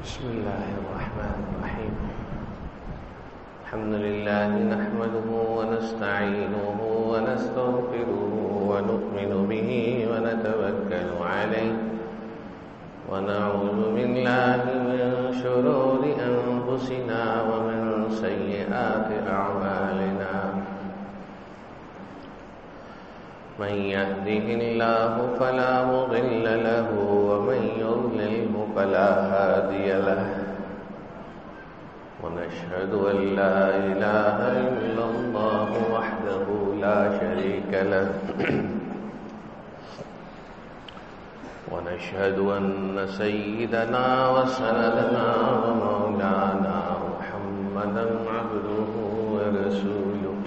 بسم الله الرحمن الرحيم. الحمد لله نحمده ونستعينه ونستغفره ونؤمن به ونتوكل عليه ونعوذ بالله من شرور أنفسنا ومن سيئات أعمالنا. من يهده الله فلا مضل له ومن يضلله فلا هادي له. ونشهد أن لا إله إلا الله وحده لا شريك له. ونشهد أن سيدنا وسندنا ومولانا محمدا عبده ورسوله.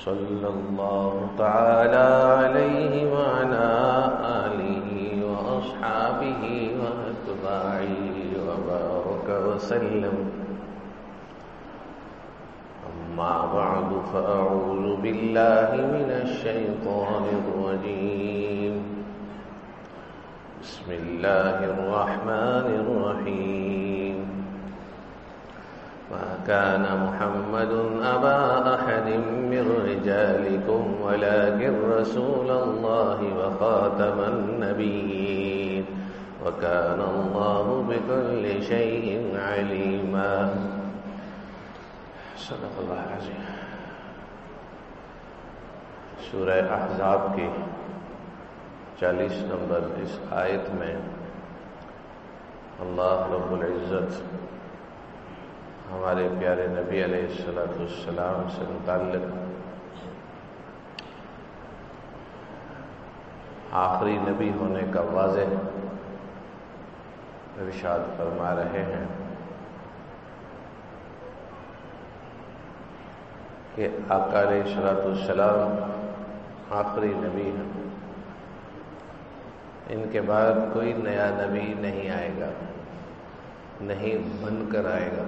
صلى الله تعالى عليه وعلى آله وأصحابه وأتباعه وبارك وسلم. أما بعد فأعوذ بالله من الشيطان الرجيم. بسم الله الرحمن الرحيم. ما كان محمد أبا أحد من رجالكم ولكن رسول الله وخاتم النبيين وكان الله بكل شيء عليما. صدق اللہ العظیم. سورہ احزاب کی 40 نمبر اس آیت میں اللہ رب العزت ہمارے پیارے نبی علیہ السلام سے متعلق آخری نبی ہونے کا واضح ارشاد فرما رہے ہیں کہ آقا علیہ السلام آخری نبی ہیں. ان کے بعد کوئی نیا نبی نہیں آئے گا، نہیں بن کر آئے گا.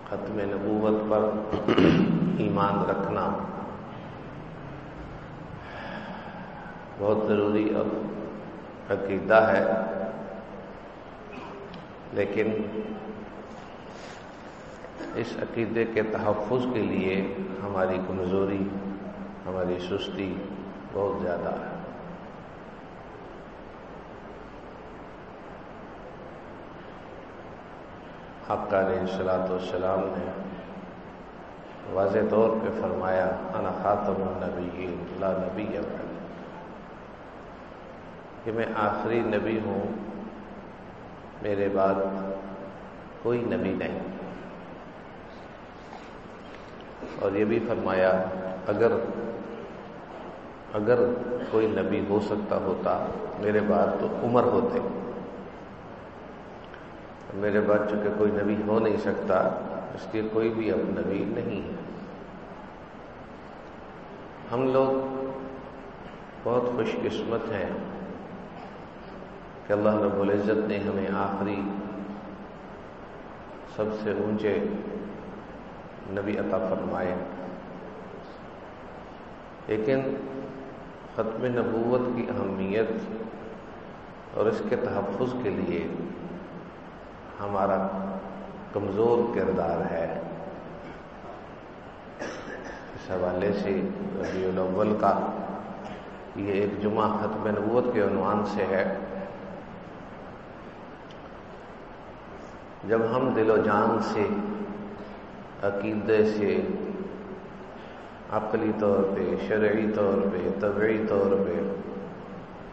ختم نبوت پر ایمان رکھنا بہت ضروری اور عقیدہ ہے، لیکن اس عقیدے کے تحفظ کے لیے ہماری کمزوری، ہماری سستی بہت زیادہ ہے. حق علیہ السلام نے واضح طور پہ فرمایا انا خاتم النبیین لا نبی بعدی، کہ میں آخری نبی ہوں، میرے بعد کوئی نبی نہیں. اور یہ بھی فرمایا اگر کوئی نبی ہو سکتا ہوتا میرے بعد تو عمر ہوتے. میرے بعد چونکہ کوئی نبی ہو نہیں سکتا، اس کے کوئی بھی اب نبی نہیں ہے. ہم لوگ بہت خوش قسمت ہیں کہ اللہ رب العزت نے ہمیں آخری سب سے اونچے نبی عطا فرمائے. لیکن ختم نبوت کی اہمیت اور اس کے تحفظ کے لیے ہمارا کمزور کردار ہے. اس حوالے سے ربیع الاول کا یہ ایک جمعہ ختم نبوت کے عنوان سے ہے. جب ہم دل و جان سے، عقیدے سے، عقلی طور پہ، شرعی طور پہ، طبعی طور پہ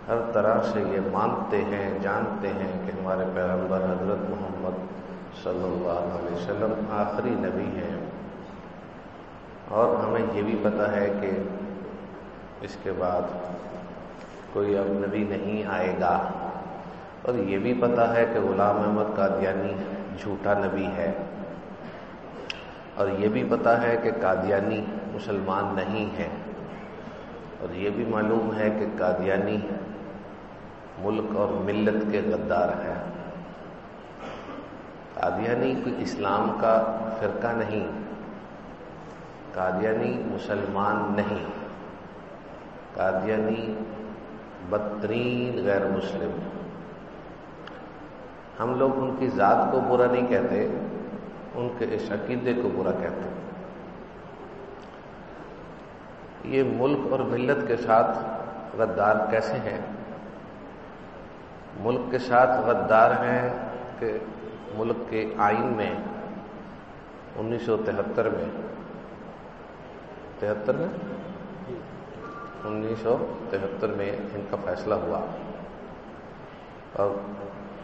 ہر طرح سے یہ مانتے ہیں، جانتے ہیں کہ ہمارے پیغمبر حضرت محمد صلی اللہ علیہ وسلم آخری نبی ہیں، اور ہمیں یہ بھی پتہ ہے کہ اس کے بعد کوئی اب نبی نہیں آئے گا، اور یہ بھی پتہ ہے کہ غلام احمد قادیانی جھوٹا نبی ہے، اور یہ بھی پتہ ہے کہ قادیانی مسلمان نہیں ہے، اور یہ بھی معلوم ہے کہ قادیانی ملک اور ملت کے غدار ہیں. قادیانی کوئی اسلام کا فرقہ نہیں، قادیانی مسلمان نہیں، قادیانی بدترین غیر مسلم۔ ہم لوگ ان کی ذات کو برا نہیں کہتے، ان کے اس عقیدے کو برا کہتے ہیں۔ یہ ملک اور ملت کے ساتھ غدار کیسے ہیں؟ ملک کے ساتھ غدار ہیں کہ ملک کے آئین میں 1973 میں 1973 میں ان کا فیصلہ ہوا اور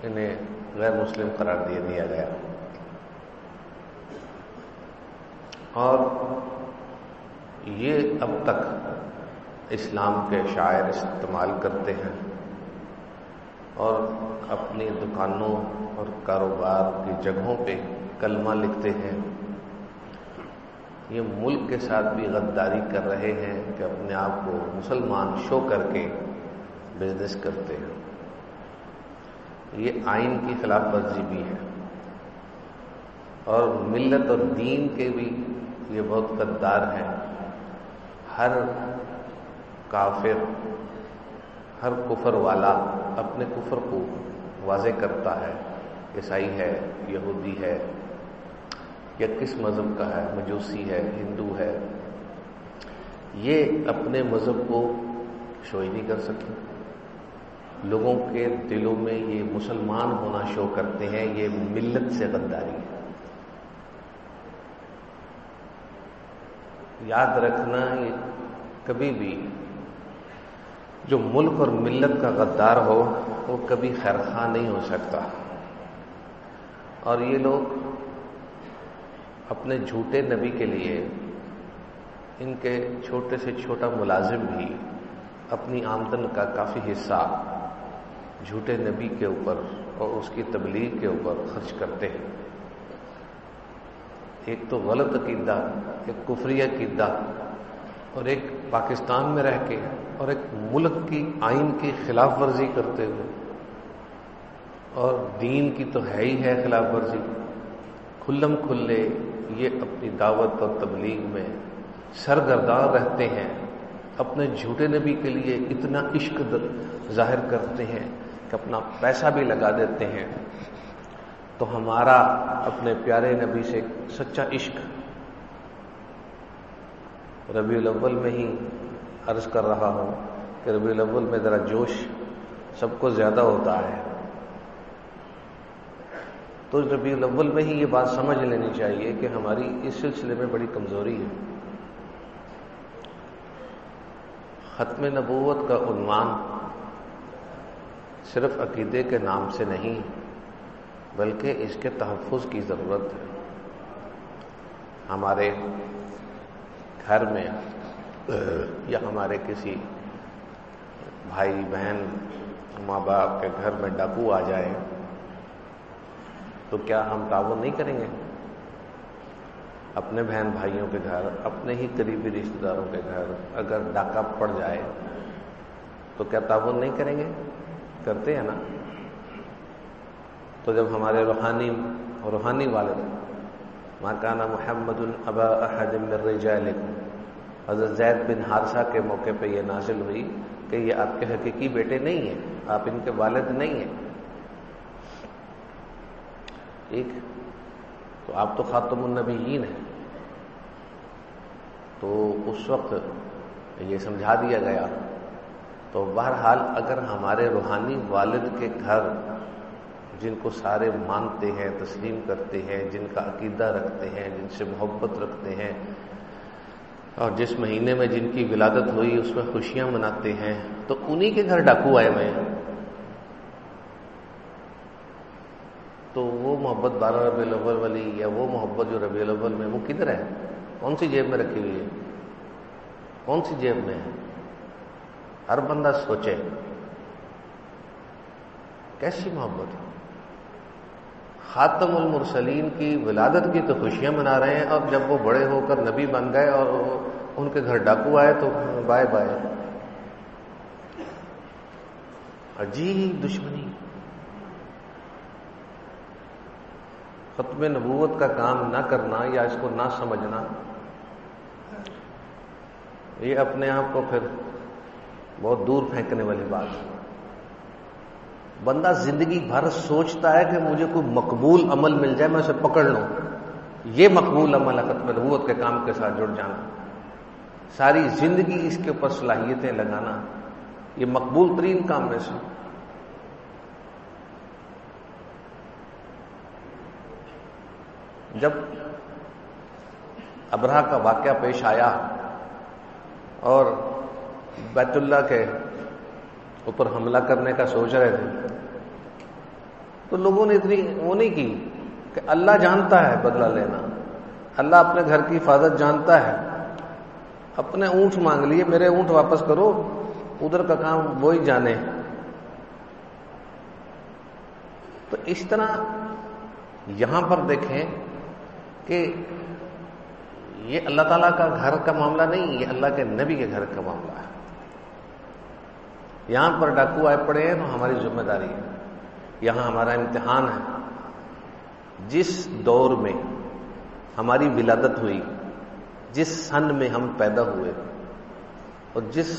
انہیں غیر مسلم قرار دیا گیا، اور یہ اب تک اسلام کے شاعر استعمال کرتے ہیں اور اپنی دکانوں اور کاروبار کی جگہوں پہ کلمہ لکھتے ہیں۔ یہ ملک کے ساتھ بھی غداری کر رہے ہیں کہ اپنے آپ کو مسلمان شو کر کے بزنس کرتے ہیں۔ یہ آئین کی خلاف ورزی بھی ہے، اور ملت اور دین کے بھی یہ بہت غدار ہیں۔ ہر کافر، ہر کفر والا اپنے کفر کو واضح کرتا ہے، عیسائی ہے، یہودی ہے، یا کس مذہب کا ہے، مجوسی ہے، ہندو ہے، یہ اپنے مذہب کو شو ہی نہیں کر سکتے۔ لوگوں کے دلوں میں یہ مسلمان ہونا شو کرتے ہیں، یہ ملت سے غداری ہے۔ یاد رکھنا، یہ کبھی بھی جو ملک اور ملت کا غدار ہو وہ کبھی خیرخواہ نہیں ہو سکتا۔ اور یہ لوگ اپنے جھوٹے نبی کے لیے، ان کے چھوٹے سے چھوٹا ملازم بھی اپنی آمدن کا کافی حصہ جھوٹے نبی کے اوپر اور اس کی تبلیغ کے اوپر خرچ کرتے ہیں۔ ایک تو غلط عقیدہ، ایک کفری عقیدہ، اور ایک پاکستان میں رہ کے اور ایک ملک کی آئین کی خلاف ورزی کرتے ہوئے، اور دین کی تو ہے ہی ہے خلاف ورزی، کھلم کھلے یہ اپنی دعوت اور تبلیغ میں سرگرداں رہتے ہیں، اپنے جھوٹے نبی کے لیے اتنا عشق ظاہر کرتے ہیں کہ اپنا پیسہ بھی لگا دیتے ہیں۔ تو ہمارا اپنے پیارے نبی سے سچا عشق ربیع الاول میں ہی عرض کر رہا ہوں کہ ربیع الاول میں ذرا جوش سب کو زیادہ ہوتا ہے، تو ربیع الاول میں ہی یہ بات سمجھ لینی چاہیے کہ ہماری اس سلسلے میں بڑی کمزوری ہے۔ ختم نبوت کا عنوان صرف عقیدے کے نام سے نہیں بلکہ اس کے تحفظ کی ضرورت ہے۔ ہمارے گھر میں یا ہمارے کسی بھائی بہن ماں باپ کے گھر میں ڈاکو آ جائے تو کیا ہم تعاون نہیں کریں گے؟ اپنے بہن بھائیوں کے گھر، اپنے ہی قریبی رشتہ داروں کے گھر اگر ڈاکہ پڑ جائے تو کیا تعاون نہیں کریں گے؟ کرتے ہیں نا۔ تو جب ہمارے روحانی والد ما کان محمد ابا احد من رجالکم، حضرت زید بن حارثہ کے موقع پہ یہ نازل ہوئی کہ یہ آپ کے حقیقی بیٹے نہیں ہیں، آپ ان کے والد نہیں ہیں۔ ٹھیک، تو آپ تو خاتم النبیین ہیں۔ تو اس وقت یہ سمجھا دیا گیا۔ تو بہرحال اگر ہمارے روحانی والد کے گھر، جن کو سارے مانتے ہیں، تسلیم کرتے ہیں، جن کا عقیدہ رکھتے ہیں، جن سے محبت رکھتے ہیں، اور جس مہینے میں جن کی ولادت ہوئی اس میں خوشیاں مناتے ہیں، تو انہی کے گھر ڈاکو آئے ہوئے ہیں، تو وہ محبت 12 ربیع الاول والی یا وہ محبت جو ربیع الاول میں، وہ کدھر ہے؟ کون سی جیب میں رکھی ہوئی ہے؟ کون سی جیب میں ہے؟ ہر بندہ سوچے کیسی محبت ہے۔ خاتم المرسلین کی ولادت کی تو خوشیاں منا رہے ہیں، اور جب وہ بڑے ہو کر نبی بن گئے اور ان کے گھر ڈاکو آئے تو بائے بائے۔ عجیب دشمنی۔ ختم نبوت کا کام نہ کرنا یا اس کو نہ سمجھنا یہ اپنے آپ کو پھر بہت دور پھینکنے والی بات ہے۔ بندہ زندگی بھر سوچتا ہے کہ مجھے کوئی مقبول عمل مل جائے، میں اسے پکڑ لوں، یہ مقبول عمل ہے ختم نبوت کے کام کے ساتھ جڑ جانا، ساری زندگی اس کے اوپر صلاحیتیں لگانا، یہ مقبول ترین کام میں سے۔ جب ابرہہ کا واقعہ پیش آیا اور بیت اللہ کے اوپر حملہ کرنے کا سوچ رہے تھے، تو لوگوں نے اتنی وہ نہیں کی کہ اللہ جانتا ہے بدلہ لینا، اللہ اپنے گھر کی حفاظت جانتا ہے، اپنے اونٹ مانگ لیے، میرے اونٹ واپس کرو، ادھر کا کام وہی جانے۔ تو اس طرح یہاں پر دیکھیں کہ یہ اللہ تعالیٰ کا گھر کا معاملہ نہیں، یہ اللہ کے نبی کے گھر کا معاملہ ہے۔ یہاں پر ڈاکو آئے پڑے ہیں تو ہماری ذمہ داری ہے، یہاں ہمارا امتحان ہے۔ جس دور میں ہماری ولادت ہوئی، جس سن میں ہم پیدا ہوئے اور جس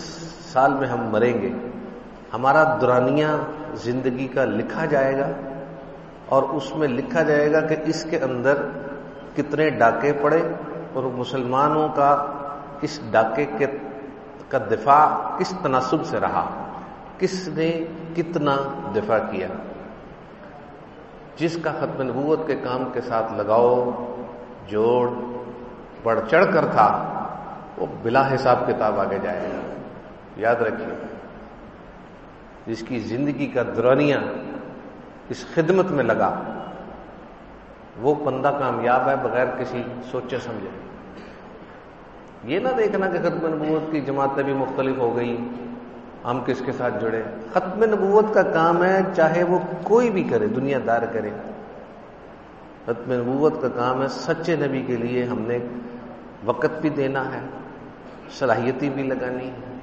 سال میں ہم مریں گے، ہمارا دورانیہ زندگی کا لکھا جائے گا، اور اس میں لکھا جائے گا کہ اس کے اندر کتنے ڈاکے پڑے اور مسلمانوں کا اس ڈاکے کا دفاع کس تناسب سے رہا، کس نے کتنا دفاع کیا۔ جس کا ختم نبوت کے کام کے ساتھ لگاؤ، جوڑ، بڑھ چڑھ کر تھا، وہ بلا حساب کتاب آگے جائے گا۔ یاد رکھیے، جس کی زندگی کا دورانیہ اس خدمت میں لگا، وہ بندہ کامیاب ہے بغیر کسی سوچے سمجھے۔ یہ نہ دیکھنا کہ ختم نبوت کی جماعتیں بھی مختلف ہو گئی، ہم کس کے ساتھ جڑے۔ ختم نبوت کا کام ہے، چاہے وہ کوئی بھی کرے، دنیا دار کرے، ختم نبوت کا کام ہے۔ سچے نبی کے لیے ہم نے وقت بھی دینا ہے، صلاحیتی بھی لگانی ہے،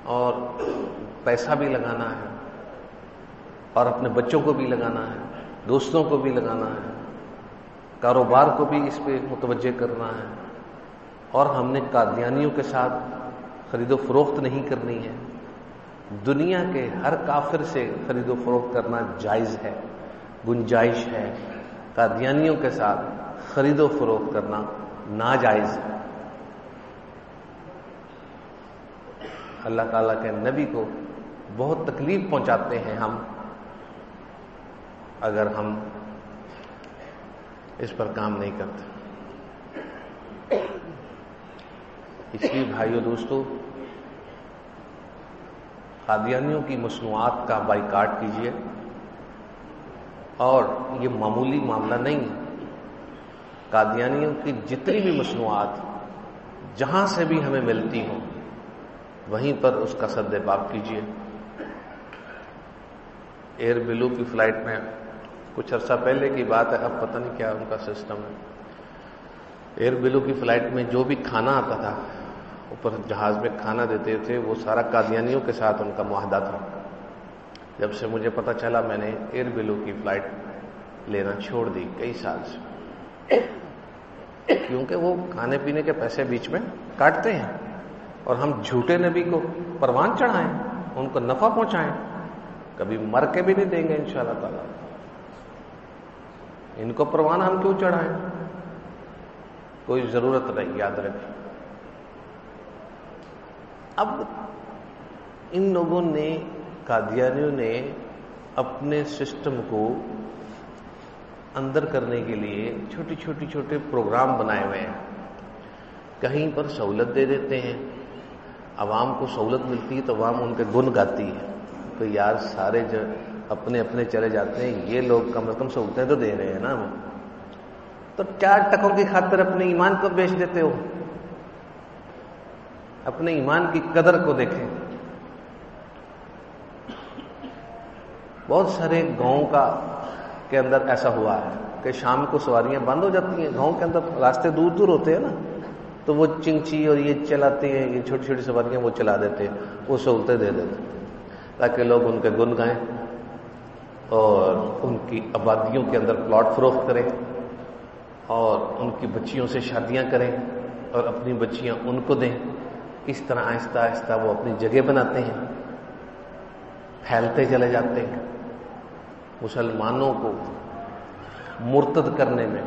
اور پیسہ بھی لگانا ہے، اور اپنے بچوں کو بھی لگانا ہے، دوستوں کو بھی لگانا ہے، کاروبار کو بھی اس پہ متوجہ کرنا ہے۔ اور ہم نے قادیانیوں کے ساتھ خرید و فروخت نہیں کرنی ہے۔ دنیا کے ہر کافر سے خرید و فروخت کرنا جائز ہے، گنجائش ہے، قادیانیوں کے ساتھ خرید و فروخت کرنا ناجائز ہے۔ اللہ تعالیٰ کے نبی کو بہت تکلیف پہنچاتے ہیں ہم، اگر ہم اس پر کام نہیں کرتے۔ اس لیے بھائیو دوستو، قادیانیوں کی مصنوعات کا بائیکاٹ کیجیے، اور یہ معمولی معاملہ نہیں ہے۔ قادیانیوں کی جتنی بھی مصنوعات جہاں سے بھی ہمیں ملتی ہوں، وہیں پر اس کا سد باب کیجیے۔ ایئر بلو کی فلائٹ میں کچھ عرصہ پہلے کی بات ہے، اب پتہ نہیں کیا ان کا سسٹم ہے۔ ایئر بلو کی فلائٹ میں جو بھی کھانا آتا تھا، اوپر جہاز میں کھانا دیتے تھے، وہ سارا قادیانیوں کے ساتھ ان کا معاہدہ تھا۔ جب سے مجھے پتہ چلا، میں نے ایئر بلو کی فلائٹ لینا چھوڑ دی کئی سال سے، کیونکہ وہ کھانے پینے کے پیسے بیچ میں کاٹتے ہیں، اور ہم جھوٹے نبی کو پروان چڑھائیں، ان کو نفع پہنچائیں، کبھی مر کے بھی نہیں دیں گے انشاءاللہ تعالی۔ ان کو پروان ہم کیوں چڑھائیں؟ کوئی ضرورت نہیں، یاد رکھیں۔ اب ان لوگوں نے، قادیانیوں نے، اپنے سسٹم کو اندر کرنے کے لیے چھوٹے پروگرام بنائے ہوئے ہیں۔ کہیں پر سہولت دے دیتے ہیں، عوام کو سہولت ملتی ہے تو عوام ان کے گن گاتی ہے، تو یار سارے جو اپنے اپنے چلے جاتے ہیں، یہ لوگ کم از کم سہولتیں تو دے رہے ہیں نا ہمیں، تو 4 ٹکوں کی خاطر اپنے ایمان کو بیچ دیتے ہو۔ اپنے ایمان کی قدر کو دیکھیں۔ بہت سارے گاؤں کے اندر ایسا ہوا ہے کہ شام کو سواریاں بند ہو جاتی ہیں، گاؤں کے اندر راستے دور دور ہوتے ہیں نا، تو وہ چنگچی اور یہ چلاتے ہیں، یہ چھوٹی چھوٹی سواریاں وہ چلا دیتے ہیں، وہ سہولتیں دے دیتے ہیں تاکہ لوگ ان کے گن گائیں اور ان کی آبادیوں کے اندر پلاٹ فروخت کریں، اور ان کی بچیوں سے شادیاں کریں، اور اپنی بچیاں ان کو دیں۔ اس طرح آہستہ آہستہ وہ اپنی جگہ بناتے ہیں، پھیلتے چلے جاتے ہیں۔ مسلمانوں کو مرتد کرنے میں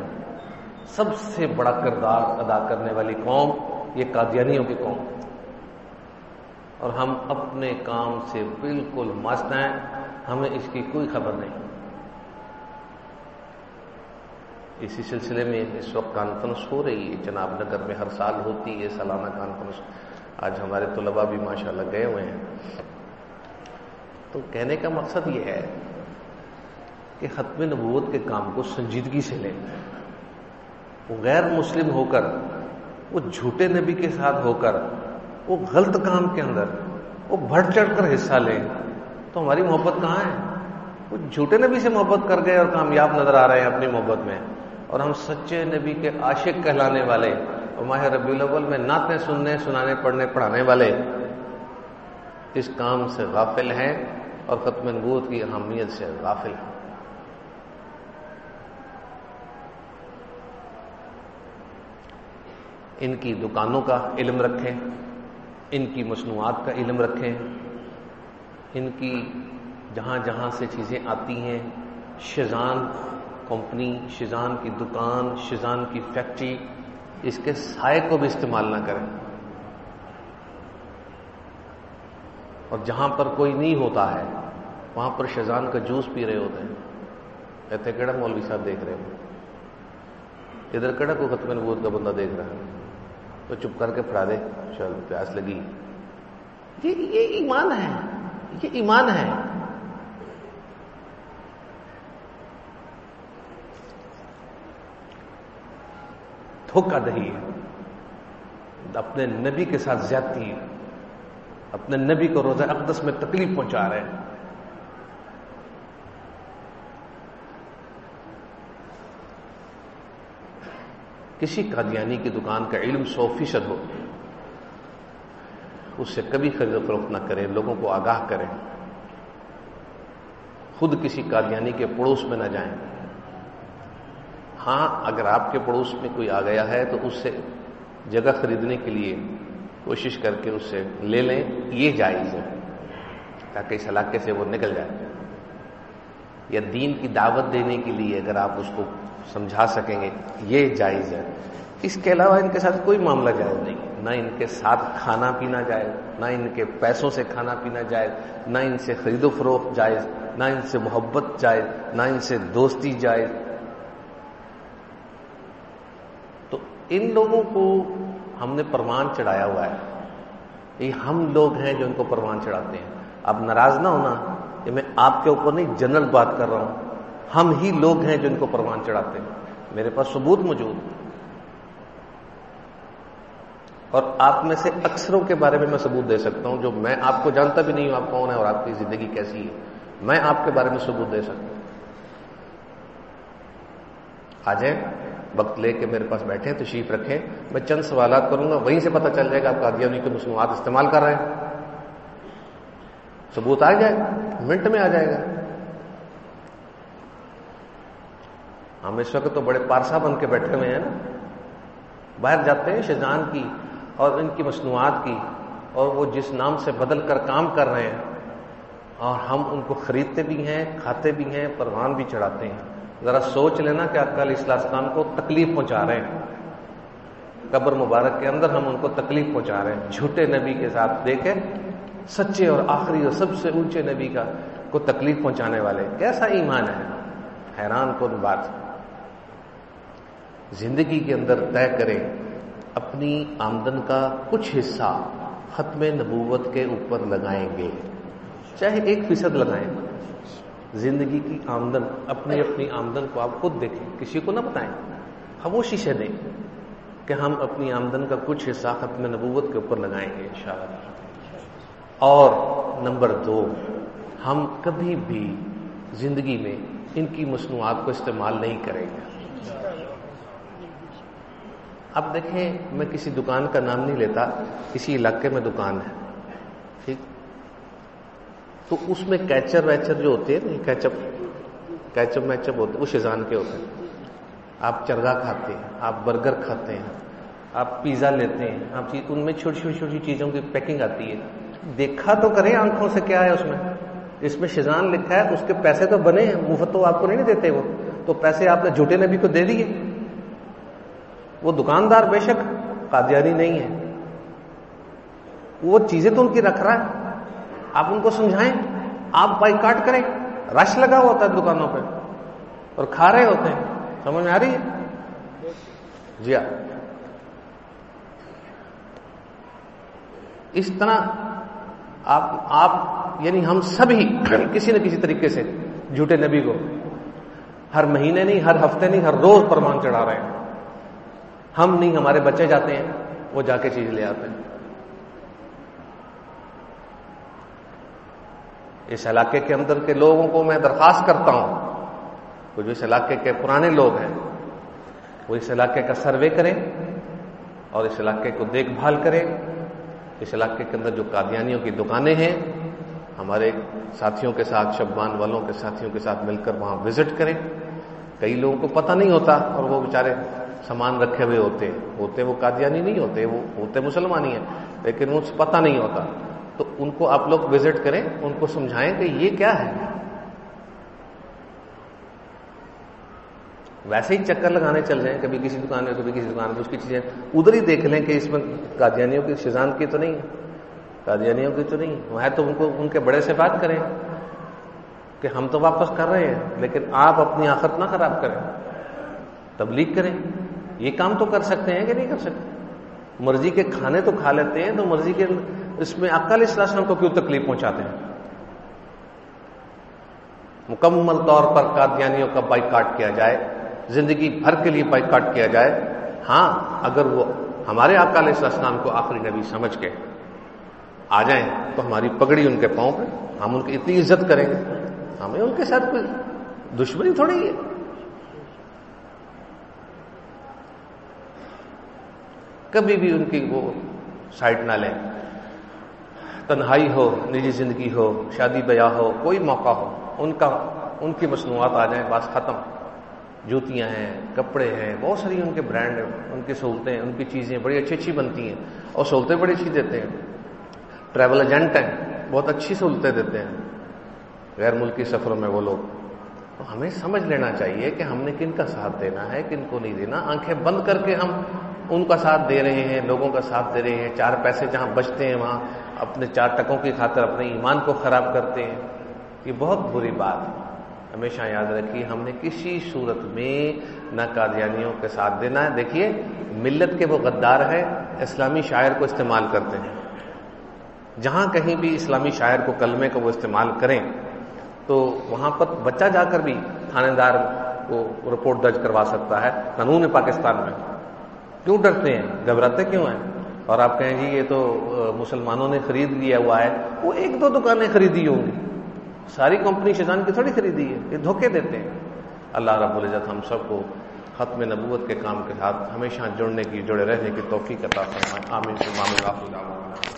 سب سے بڑا کردار ادا کرنے والی قوم یہ قادیانیوں کی قوم، اور ہم اپنے کام سے بالکل مست ہیں، ہمیں اس کی کوئی خبر نہیں۔ اسی سلسلے میں اس وقت کانفرنس ہو رہی ہے جناب نگر میں، ہر سال ہوتی ہے سالانہ کانفرنس۔ آج ہمارے طلباء بھی ماشاءاللہ گئے ہوئے ہیں۔ تو کہنے کا مقصد یہ ہے کہ ختم نبوت کے کام کو سنجیدگی سے لیں۔ وہ غیر مسلم ہو کر، وہ جھوٹے نبی کے ساتھ ہو کر، وہ غلط کام کے اندر وہ بڑھ چڑھ کر حصہ لیں تو ہماری محبت کہاں ہے؟ وہ جھوٹے نبی سے محبت کر گئے اور کامیاب نظر آ رہے ہیں اپنی محبت میں، اور ہم سچے نبی کے عاشق کہلانے والے اور ماہ ربیع الاول میں نعتیں سننے، سنانے، پڑھنے، پڑھانے والے اس کام سے غافل ہیں اور ختم نبوت کی اہمیت سے غافل ہیں۔ ان کی دکانوں کا علم رکھیں، ان کی مصنوعات کا علم رکھیں، ان کی جہاں جہاں سے چیزیں آتی ہیں، شیزان کمپنی، شیزان کی دکان، شیزان کی فیکٹری، اس کے سائے کو بھی استعمال نہ کریں، اور جہاں پر کوئی نہیں ہوتا ہے وہاں پر شیزان کا جوس پی رہے ہوتے ہیں۔ کہتے کیڑا مولوی صاحب دیکھ رہے ہیں، ادھر کیڑا کو ختم نبوت کا بندہ دیکھ رہا ہے، تو چپ کر کے پڑھا دے، چل پیاس لگی۔ یہ ایمان ہے، یہ ایمان ہے۔ دھوکہ دہی ہے، اپنے نبی کے ساتھ زیادتی ہے، اپنے نبی کو روزہ اقدس میں تکلیف پہنچا رہے ہیں۔ کسی قادیانی کی دکان کا علم 100% ہو، اس سے کبھی خرید و فروخت نہ کریں، لوگوں کو آگاہ کریں، خود کسی قادیانی کے پڑوس میں نہ جائیں۔ ہاں اگر آپ کے پڑوس میں کوئی آ گیا ہے تو اس سے جگہ خریدنے کے لیے کوشش کر کے اس سے لے لیں، یہ جائز ہے، تاکہ اس علاقے سے وہ نکل جائے، یا دین کی دعوت دینے کے لیے اگر آپ اس کو سمجھا سکیں گے یہ جائز ہے۔ اس کے علاوہ ان کے ساتھ کوئی معاملہ جائز نہیں، نہ ان کے ساتھ کھانا پینا جائز، نہ ان کے پیسوں سے کھانا پینا جائز، نہ ان سے خرید و فروخت جائز، نہ ان سے محبت جائز، نہ ان سے دوستی جائز۔ تو ان لوگوں کو ہم نے پروان چڑھایا ہوا ہے، یہ ہم لوگ ہیں جو ان کو پروان چڑھاتے ہیں۔ اب ناراض نہ ہونا، یہ میں آپ کے اوپر نہیں جنرل بات کر رہا ہوں، ہم ہی لوگ ہیں جو ان کو پروان چڑھاتے ہیں، میرے پاس ثبوت موجود، اور آپ میں سے اکثروں کے بارے میں ثبوت دے سکتا ہوں، جو میں آپ کو جانتا بھی نہیں ہوں آپ کون ہے اور آپ کی زندگی کیسی ہے، میں آپ کے بارے میں ثبوت دے سکتا ہوں۔ آ جائیں، وقت لے کے میرے پاس بیٹھیں، تشریف رکھیں، میں چند سوالات کروں گا، وہیں سے پتہ چل جائے گا آپ قادیانی کے مصنوعات استعمال کر رہے ہیں، ثبوت آ جائے گا، منٹ میں آ جائے گا۔ ہم اس وقت تو بڑے پارسا بن کے بیٹھے ہوئے ہیں نا، باہر جاتے ہیں شیزان کی اور ان کی مصنوعات کی، اور وہ جس نام سے بدل کر کام کر رہے ہیں، اور ہم ان کو خریدتے بھی ہیں، کھاتے بھی ہیں، پروان بھی چڑھاتے ہیں۔ ذرا سوچ لینا کہ آقا علیہ السلام کو تکلیف پہنچا رہے ہیں، قبر مبارک کے اندر ہم ان کو تکلیف پہنچا رہے ہیں، جھوٹے نبی کے ساتھ دیکھیں، سچے اور آخری اور سب سے اونچے نبی کو تکلیف پہنچانے والے، کیسا ایمان ہے! حیران کن بات۔ زندگی کے اندر طے کریں اپنی آمدن کا کچھ حصہ ختم نبوت کے اوپر لگائیں گے، چاہے 1% لگائیں۔ زندگی کی آمدن، اپنی آمدن کو آپ خود دیکھیں، کسی کو نہ بتائیں، خاموشی سے دیں کہ ہم اپنی آمدن کا کچھ حصہ ختم نبوت کے اوپر لگائیں گے انشاءاللہ۔ اور نمبر 2، ہم کبھی بھی زندگی میں ان کی مصنوعات کو استعمال نہیں کریں گے۔ اب دیکھیں، میں کسی دکان کا نام نہیں لیتا، کسی علاقے میں دکان ہے، ٹھیک، تو اس میں کیچر ویچر جو ہوتے ہیں، کیچپ میچپ ہوتے ہیں، وہ شیزان کے ہوتے ہیں۔ آپ چرگا کھاتے ہیں، آپ برگر کھاتے ہیں، آپ پیزا لیتے ہیں، آپ ان میں چھوٹی چھوٹی چیزوں کی پیکنگ آتی ہے، دیکھا تو کریں آنکھوں سے کیا ہے اس میں شیزان لکھا ہے، اس کے پیسے تو بنے ہیں، مفت تو آپ کو نہیں دیتے وہ، تو پیسے آپ نے جھوٹے نبی کو دے دیے۔ وہ دکاندار بے شک قادیانی نہیں ہے، وہ چیزیں تو ان کی رکھ رہا ہے، آپ ان کو سمجھائیں، آپ بائیکاٹ کریں، رش لگا ہوتا ہے دکانوں پہ اور کھا رہے ہوتے ہیں، سمجھ میں آ رہی ہے؟ جی ہاں، اس طرح آپ یعنی ہم سب ہی کسی نہ کسی طریقے سے جھوٹے نبی کو ہر مہینے نہیں، ہر ہفتے نہیں، ہر روز پرمان چڑھا رہے ہیں۔ ہم نہیں، ہمارے بچے جاتے ہیں، وہ جا کے چیز لے آتے ہیں۔ اس علاقے کے اندر کے لوگوں کو میں درخواست کرتا ہوں، وہ جو اس علاقے کے پرانے لوگ ہیں وہ اس علاقے کا سروے کریں اور اس علاقے کو دیکھ بھال کریں۔ اس علاقے کے اندر جو قادیانیوں کی دکانیں ہیں، ہمارے ساتھیوں کے ساتھ، شبان والوں کے ساتھیوں کے ساتھ مل کر وہاں وزٹ کریں۔ کئی لوگوں کو پتہ نہیں ہوتا اور وہ بیچارے سامان رکھے ہوئے ہوتے وہ قادیانی نہیں ہوتے، وہ ہوتے مسلمان ہی ہیں، لیکن ان سے پتہ نہیں ہوتا، تو ان کو آپ لوگ وزٹ کریں، ان کو سمجھائیں کہ یہ کیا ہے۔ ویسے ہی چکر لگانے چل جائیں، کبھی کسی دکان میں کبھی کسی دکان میں، اس کی چیزیں ادھر ہی دیکھ لیں کہ اس میں قادیانیوں کی شیزان کی تو نہیں ہے، قادیانیوں کی تو نہیں ہے تو ان کو ان کے بڑے سے بات کریں کہ ہم تو واپس کر رہے ہیں، لیکن آپ اپنی آخرت نہ خراب کریں، تبلیغ کریں۔ یہ کام تو کر سکتے ہیں کہ نہیں کر سکتے؟ مرضی کے کھانے تو کھا لیتے ہیں، تو مرضی کے اس میں آقا علیہ السلام کو کیوں تکلیف پہنچاتے ہیں؟ مکمل طور پر قادیانیوں کا بائیکاٹ کیا جائے، زندگی بھر کے لیے بائیکاٹ کیا جائے۔ ہاں، اگر وہ ہمارے آقا علیہ السلام کو آخری نبی سمجھ کے آ جائیں تو ہماری پگڑی ان کے پاؤں پہ، ہم ان کی اتنی عزت کریں گے، ہمیں ان کے ساتھ کوئی دشمنی تھوڑی ہے۔ کبھی بھی ان کی وہ سائڈ نہ لیں، تنہائی ہو، نجی زندگی ہو، شادی بیاہ ہو، کوئی موقع ہو، ان کی مصنوعات آ جائیں، بس ختم۔ جوتیاں ہیں، کپڑے ہیں، بہت ساری ان کے برانڈ ہیں، ان کی سہولتیں، ان کی چیزیں بڑی اچھی اچھی بنتی ہیں اور سہولتیں بڑی اچھی دیتے ہیں۔ ٹریول ایجنٹ ہیں، بہت اچھی سہولتیں دیتے ہیں غیر ملکی سفروں میں وہ لوگ۔ تو ہمیں سمجھ لینا چاہیے کہ ہم نے کن کا ساتھ دینا ہے، کن کو نہیں دینا۔ آنکھیں بند کر کے ہم ان کا ساتھ دے رہے ہیں، لوگوں کا ساتھ دے رہے ہیں، چار پیسے جہاں بچتے ہیں وہاں اپنے چار ٹکوں کی خاطر اپنے ایمان کو خراب کرتے ہیں۔ یہ بہت بری بات ہے۔ ہمیشہ یاد رکھیے، ہم نے کسی صورت میں نہ قادیانیوں کے ساتھ دینا ہے۔ دیکھیے، ملت کے وہ غدار ہیں، اسلامی شاعر کو استعمال کرتے ہیں۔ جہاں کہیں بھی اسلامی شاعر کو، کلمے کو وہ استعمال کریں تو وہاں پر بچہ جا کر بھی تھانے دار کو رپورٹ درج کروا سکتا ہے۔ قانون پاکستان میں کیوں ڈرتے ہیں، گھبراتے کیوں ہیں؟ اور آپ کہیں جی یہ تو مسلمانوں نے خرید لیا ہوا ہے، وہ ایک دو دکانیں خریدی ہوں گی، ساری کمپنی شیطان کی تھوڑی خریدی ہے، یہ دھوکے دیتے ہیں۔ اللہ رب العزت ہم سب کو ختم نبوت کے کام کے ساتھ ہمیشہ جڑنے کی، جڑے رہنے کی توفیق عطا فرمائے۔ آمین ثم آمین۔